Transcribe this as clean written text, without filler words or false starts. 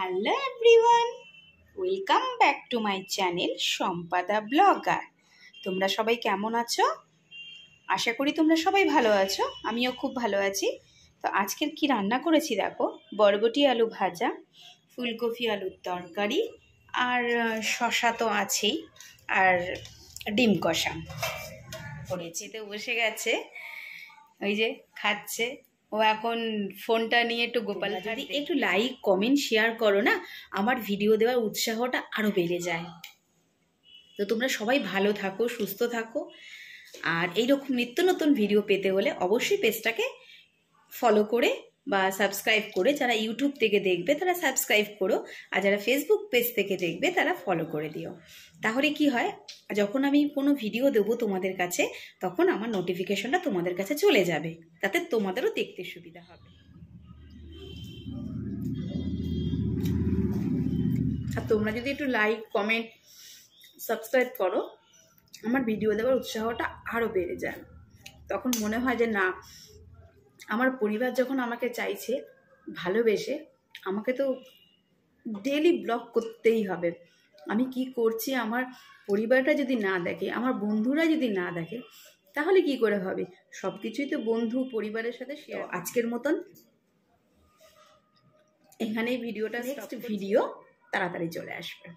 Hello everyone, welcome back to my channel Sampada blogger. তোমরা সবাই কেমন আছো? আশা করি তোমরা সবাই ভালো আছো। আমিও খুব ভালো আছি। তো আজকের কি রান্না করেছি দেখো, বরবটি আলু ভাজা, ফুলকপি আলুর তরকারি, আর শসা তো আছেই, আর ডিম কষা করেছি। তো বসে গেছে, ওই যে খাচ্ছে। ও এখন ফোনটা নিয়ে একটু গোপাল, যদি একটু লাইক কমেন্ট শেয়ার করো না, আমার ভিডিও দেওয়ার উৎসাহটা আরও বেড়ে যায়। তো তোমরা সবাই ভালো থাকো, সুস্থ থাকো, আর এইরকম নিত্য নতুন ভিডিও পেতে হলে অবশ্যই পেজটাকে ফলো করে বা সাবস্ক্রাইব করে, যারা ইউটিউব থেকে দেখবে তারা সাবস্ক্রাইব করো, আর যারা ফেসবুক পেজ থেকে দেখবে তারা ফলো করে দিও। তাহলে কি হয়, যখন আমি কোনো ভিডিও দেবো তোমাদের কাছে, তখন আমার নোটিফিকেশনটা তোমাদের কাছে চলে যাবে, তাতে তোমাদেরও দেখতে সুবিধা হবে। আর তোমরা যদি একটু লাইক কমেন্ট সাবস্ক্রাইব করো, আমার ভিডিও দেওয়ার উৎসাহটা আরও বেড়ে যায়। তখন মনে হয় যে না, আমার পরিবার যখন আমাকে চাইছে ভালোবেসে, আমাকে তো ডেলি ব্লগ করতেই হবে। আমি কি করছি আমার পরিবারটা যদি না দেখে, আমার বন্ধুরা যদি না দেখে, তাহলে কি করে হবে? সব কিছুই তো বন্ধু পরিবারের সাথে শেয়ার। আজকের মতন এখানেই ভিডিওটা, নেক্সট ভিডিও তাড়াতাড়ি চলে আসবে।